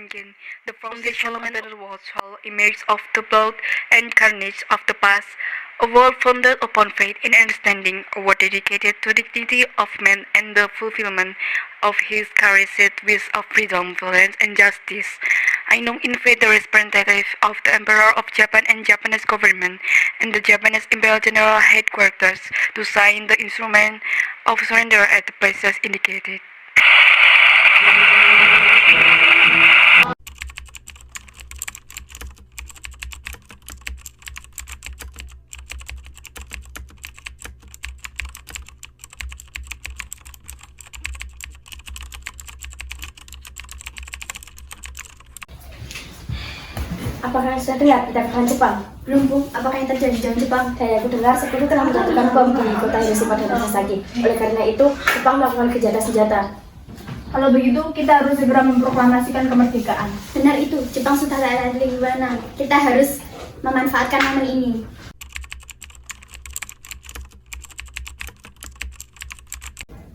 Nanjing, the foundational elemental world shall emerge of the blood and carnage of the past, a world founded upon faith and understanding, a world dedicated to the dignity of man and the fulfillment of his cherished wish of freedom, tolerance, and justice. I now invite the representative of the Emperor of Japan and Japanese government and the Japanese Imperial General Headquarters to sign the instrument of surrender at the places indicated. Apakah sudah dengar berita perang Jepang? Belum, Bu. Apakah yang terjadi di Jepang? Aku dengar sekutu telah menjatuhkan bom di kota Hiroshima dan Nagasaki. Oleh karena itu, Jepang melakukan kejahatan senjata. Kalau begitu, kita harus segera memproklamasikan kemerdekaan. Benar itu, Jepang sudah tak ada di mana. Kita harus memanfaatkan momen ini.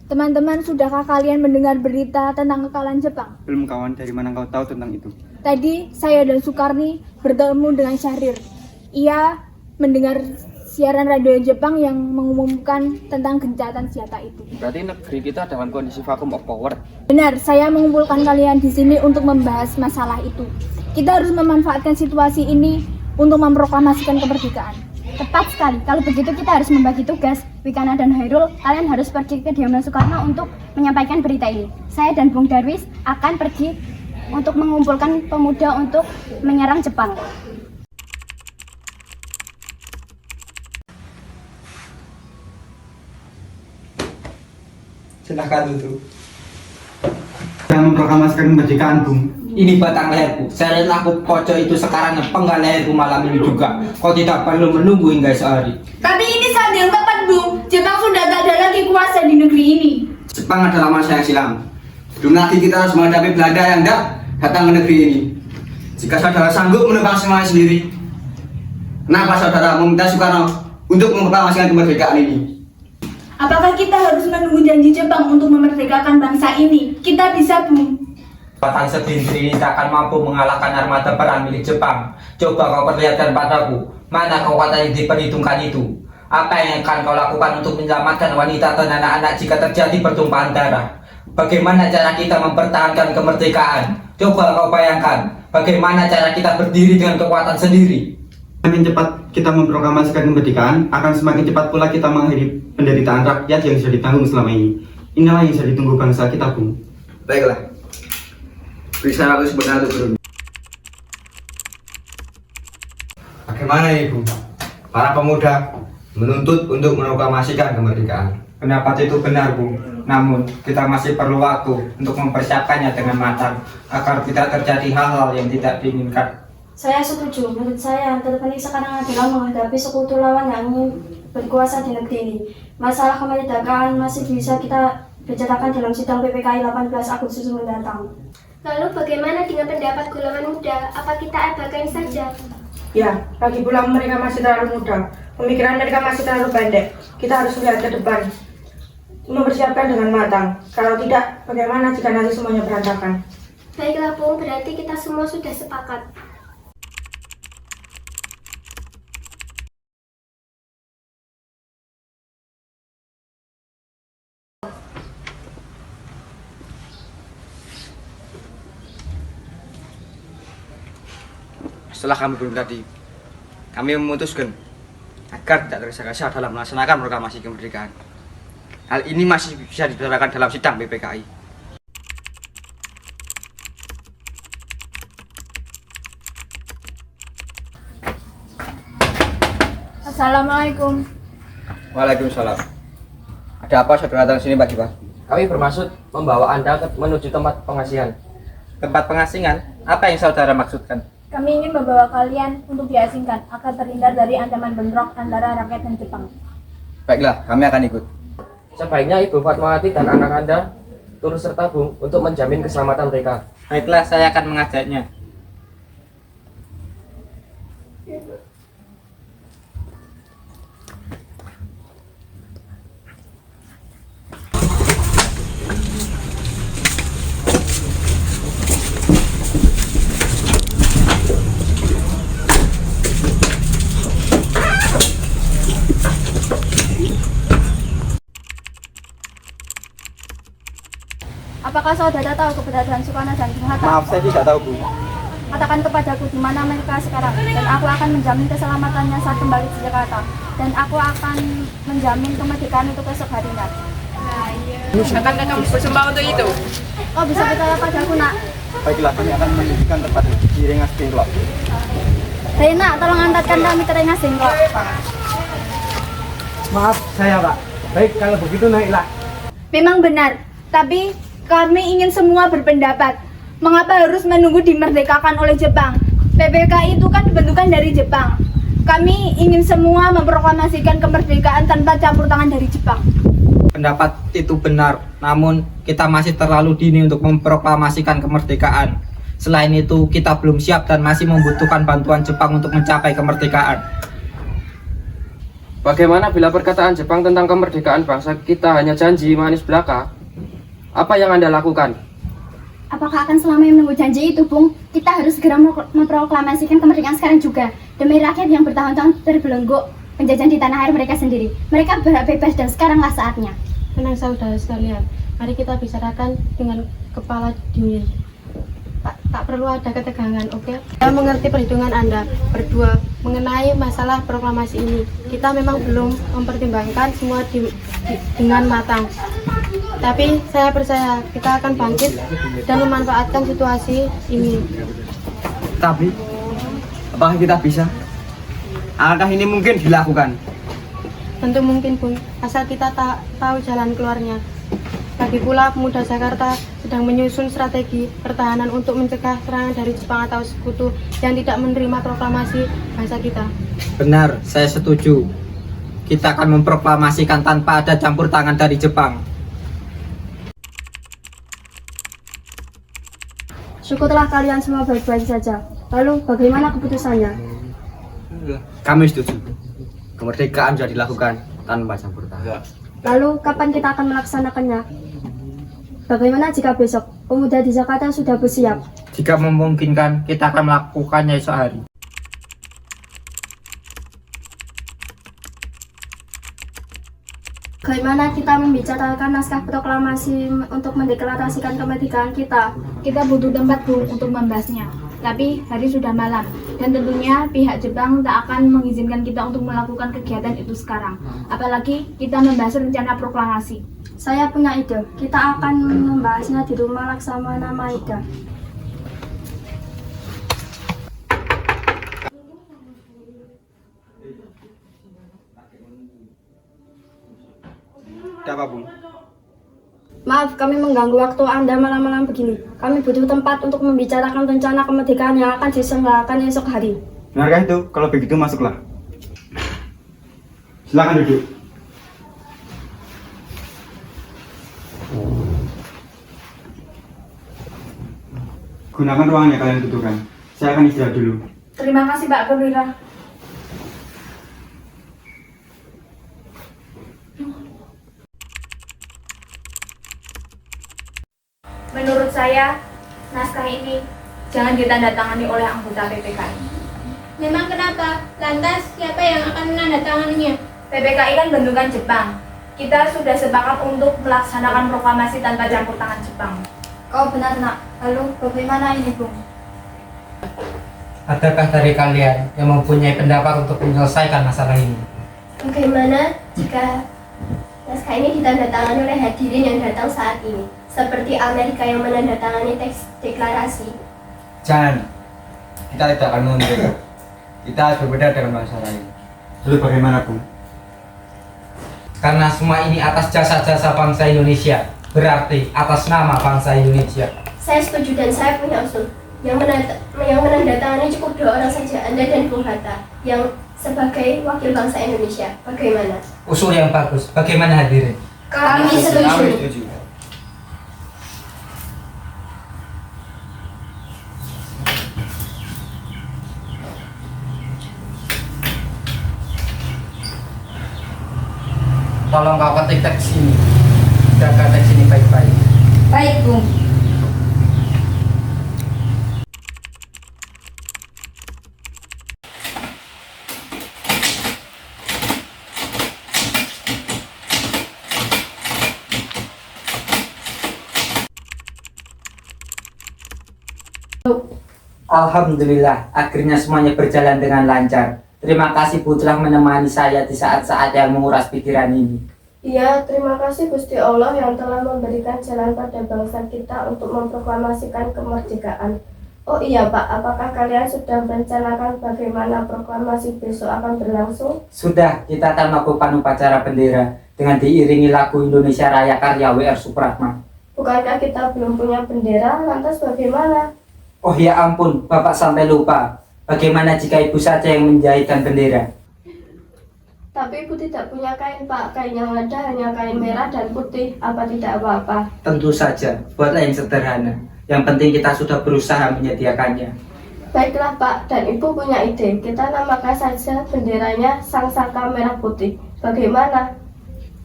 Teman-teman, sudahkah kalian mendengar berita tentang kekalahan Jepang? Belum kawan, dari mana kau tahu tentang itu? Tadi, saya dan Sukarni bertemu dengan Syahrir. Ia mendengar siaran radio Jepang yang mengumumkan tentang gencatan senjata itu. Berarti negeri kita dalam kondisi vacuum of power. Benar, saya mengumpulkan kalian di sini untuk membahas masalah itu. Kita harus memanfaatkan situasi ini untuk memproklamasikan kemerdekaan. Tepat sekali, kalau begitu kita harus membagi tugas. Wikana dan Hairul, kalian harus pergi ke Kediaman Soekarno untuk menyampaikan berita ini. Saya dan Bung Darwis akan pergi untuk mengumpulkan pemuda untuk menyerang Jepang. Silahkan duduk. Yang memproklamasikan kemerdekaan, Bung. Ini batang leherku. Saya rela aku pojok itu sekarang penggal leherku malam ini juga. Kau tidak perlu menunggu hingga sehari. Tapi ini saat yang tepat, Bu. Jepang sudah tak ada lagi kuasa di negeri ini. Jepang adalah masa yang silam. Belum lagi kita harus menghadapi Belanda yang datang ke negeri ini. Jika saudara sanggup menebang semuanya sendiri, kenapa saudara meminta Soekarno untuk memproklamasikan kemerdekaan ini? Apakah kita harus menunggu janji Jepang untuk memerdekakan bangsa ini? Kita bisa, Bu. Kekuatan sendiri tak akan mampu mengalahkan armada perang milik Jepang. Coba kau perlihatkan padaku, mana kekuatan yang diperhitungkan itu? Apa yang akan kau lakukan untuk menyelamatkan wanita dan anak-anak jika terjadi pertumpahan darah? Bagaimana cara kita mempertahankan kemerdekaan? Coba kau bayangkan, bagaimana cara kita berdiri dengan kekuatan sendiri? Semakin cepat kita memproklamasikan kemerdekaan, akan semakin cepat pula kita mengakhiri penderitaan rakyat yang sudah ditanggung selama ini. Inilah yang sudah ditunggu bangsa kita, Bung. Baiklah, beri saya waktu sebentar untuk berunding. Bagaimana Ibu? Para pemuda menuntut untuk memproklamasikan kemerdekaan. Pendapat itu benar, Bung. Namun, kita masih perlu waktu untuk mempersiapkannya dengan matang agar tidak terjadi hal-hal yang tidak diinginkan. Saya setuju. Menurut saya, terpenting sekarang adalah menghadapi sekutu lawan yang ingin berkuasa di negeri ini. Masalah kemerdekaan masih bisa kita bicarakan dalam sidang PPKI 18 Agustus mendatang. Lalu bagaimana dengan pendapat golongan muda? Apa kita abaikan saja? Ya, lagi pula mereka masih terlalu muda. Pemikiran mereka masih terlalu pendek. Kita harus melihat ke depan, mempersiapkan dengan matang. Kalau tidak, bagaimana jika nanti semuanya berantakan? Baiklah Bung, berarti kita semua sudah sepakat. Setelah kami belum tadi, kami memutuskan agar tidak tergesa-gesa dalam melaksanakan proklamasi kemerdekaan. Hal ini masih bisa dibicarakan dalam sidang PPKI. Assalamualaikum. Waalaikumsalam. Ada apa saudara datang sini pagi-pagi? Kami bermaksud membawa Anda menuju tempat pengasihan. Tempat pengasingan? Apa yang saudara maksudkan? Kami ingin membawa kalian untuk diasingkan agar terhindar dari ancaman bentrok antara rakyat dan Jepang. Baiklah, kami akan ikut. Sebaiknya Ibu Fatmawati dan anak Anda turut serta Bung untuk menjamin keselamatan mereka. Baiklah, saya akan mengajaknya. Apakah saudara tahu keberadaan Soekarno dan Bung Hatta? Maaf, saya tidak tahu, Bu. Katakan kepadaku di mana mereka sekarang, dan aku akan menjamin keselamatannya saat kembali ke Jakarta. Dan aku akan menjamin kemerdekaan untuk esok harinya. Akankah kamu bersumpah untuk itu? Kau bisa percaya padaku, nak. Baiklah, kami akan menunjukkan tempat di Rengas Dengklok. Rena, tolong antarkan kami ke Rengas Dengklok. Maaf saya Pak. Baik kalau begitu naiklah. Memang benar, tapi kami ingin semua berpendapat. Mengapa harus menunggu dimerdekakan oleh Jepang? PPKI itu kan dibentukkan dari Jepang. Kami ingin semua memproklamasikan kemerdekaan tanpa campur tangan dari Jepang. Pendapat itu benar, namun kita masih terlalu dini untuk memproklamasikan kemerdekaan. Selain itu, kita belum siap dan masih membutuhkan bantuan Jepang untuk mencapai kemerdekaan. Bagaimana bila perkataan Jepang tentang kemerdekaan bangsa kita hanya janji manis belaka? Apa yang Anda lakukan? Apakah akan selamanya menunggu janji itu, Bung? Kita harus segera memproklamasikan kemerdekaan sekarang juga. Demi rakyat yang bertahun-tahun terbelenggu penjajahan di tanah air mereka sendiri. Mereka berhak bebas dan sekaranglah saatnya. Tenang saudara sekalian, mari kita bicarakan dengan kepala dingin. Tak perlu ada ketegangan, oke? Saya mengerti perhitungan Anda berdua mengenai masalah proklamasi ini. Kita memang belum mempertimbangkan semua dengan matang. Tapi saya percaya kita akan bangkit dan memanfaatkan situasi ini. Tapi, apakah kita bisa? Apakah ini mungkin dilakukan? Tentu mungkin, Bung, asal kita tahu jalan keluarnya. Lagi pula pemuda Jakarta sedang menyusun strategi pertahanan untuk mencegah serangan dari Jepang atau sekutu yang tidak menerima proklamasi bangsa kita. Benar, saya setuju. Kita akan memproklamasikan tanpa ada campur tangan dari Jepang. Syukurlah kalian semua baik-baik saja. Lalu bagaimana keputusannya? Kami setuju. Kemerdekaan sudah dilakukan tanpa campur tangan. Lalu kapan kita akan melaksanakannya? Bagaimana jika besok pemuda di Jakarta sudah bersiap? Jika memungkinkan, kita akan melakukannya esok hari. Bagaimana kita membicarakan naskah proklamasi untuk mendeklarasikan kemerdekaan kita? Kita butuh tempat, Bung, untuk membahasnya. Tapi hari sudah malam, dan tentunya pihak Jepang tak akan mengizinkan kita untuk melakukan kegiatan itu sekarang. Apalagi kita membahas rencana proklamasi. Saya punya ide. Kita akan membahasnya di rumah Laksamana Maeda. Ada apa, Bung? Maaf, kami mengganggu waktu Anda malam-malam begini. Kami butuh tempat untuk membicarakan rencana kemerdekaan yang akan diselenggarakan esok hari. Benarkah itu? Kalau begitu, masuklah. Silakan duduk. Gunakan ruangan yang kalian butuhkan. Saya akan istirahat dulu. Terima kasih, Pak Perwira. Menurut saya, naskah ini jangan ditandatangani oleh anggota PPKI. Memang kenapa? Lantas siapa yang akan menandatanganinya? PPKI kan bentukan Jepang. Kita sudah sepakat untuk melaksanakan proklamasi tanpa campur tangan Jepang. Kau benar, nak. Lalu bagaimana ini, Bung? Adakah dari kalian yang mempunyai pendapat untuk menyelesaikan masalah ini? Bagaimana jika naskah ini ditandatangani oleh hadirin yang datang saat ini? Seperti Amerika yang menandatangani teks deklarasi. Jangan. Kita tidak akan menunda. Kita harus berbeda dengan masalah ini. Lalu bagaimana, Bung? Karena semua ini atas jasa-jasa bangsa Indonesia, berarti atas nama bangsa Indonesia. Saya setuju dan saya punya usul. Yang menandatangani cukup 2 orang saja, Anda dan Bung Hatta, yang sebagai wakil bangsa Indonesia. Bagaimana? Usul yang bagus. Bagaimana hadirin? Kami Kami setuju. setuju. Tolong kau ketik teks ini. Jaga teks ini baik-baik. Baik, Bung. Alhamdulillah, akhirnya semuanya berjalan dengan lancar. Terima kasih Bu telah menemani saya di saat-saat yang menguras pikiran ini. Iya, terima kasih Gusti Allah yang telah memberikan jalan pada bangsa kita untuk memproklamasikan kemerdekaan. Oh iya Pak, apakah kalian sudah merencanakan bagaimana proklamasi besok akan berlangsung? Sudah, kita akan melakukan upacara bendera dengan diiringi lagu Indonesia Raya karya W.R. Supratman. Bukankah kita belum punya bendera, lantas bagaimana? Oh ya ampun, Bapak sampai lupa. Bagaimana jika Ibu saja yang menjahitkan bendera? Tapi Ibu tidak punya kain Pak, kain yang ada hanya kain merah dan putih, apa tidak apa-apa? Tentu saja, buatlah yang sederhana. Yang penting kita sudah berusaha menyediakannya. Baiklah Pak, dan Ibu punya ide, kita namakan saja benderanya Sang Saka Merah Putih. Bagaimana?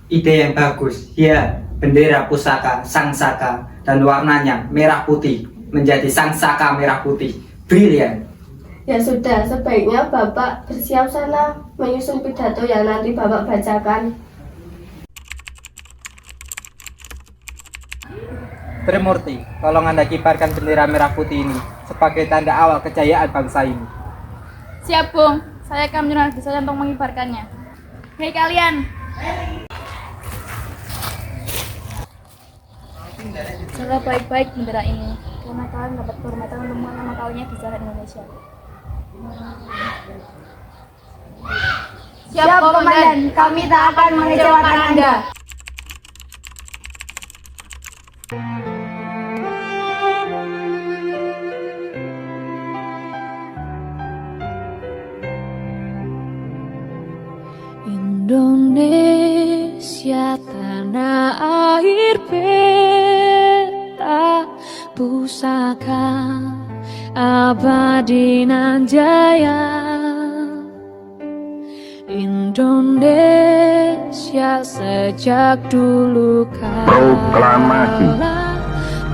Ide yang bagus, ya, bendera pusaka Sang Saka dan warnanya merah putih menjadi Sang Saka Merah Putih. Brilian. Ya sudah, sebaiknya Bapak bersiap sana menyusun pidato yang nanti Bapak bacakan. Trimurti, tolong Anda kibarkan bendera merah putih ini sebagai tanda awal kejayaan bangsa ini. Siap, Bung. Saya akan menyuruh saya untuk mengibarkannya. Hei kalian. Jaga baik-baik bendera ini, karena kalian dapat kehormatan untuk pertama kalinya di sejarah Indonesia. Siap, Komandan. Kami tak akan mengecewakan Anda. Indonesia tanah air peta pusaka abadi nan jaya. Indonesia sejak dulu proklamasi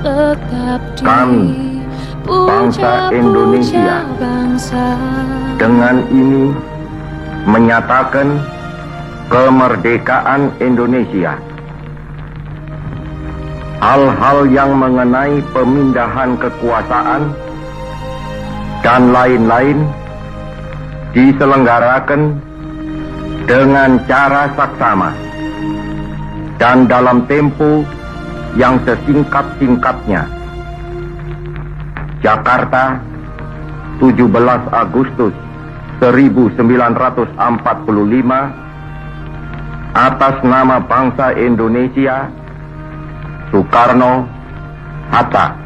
tetap kami bangsa Indonesia dengan ini menyatakan kemerdekaan Indonesia. Hal-hal yang mengenai pemindahan kekuasaan dan lain-lain diselenggarakan dengan cara saksama dan dalam tempo yang sesingkat-singkatnya. Jakarta, 17 Agustus 1945, atas nama bangsa Indonesia, Soekarno, Hatta.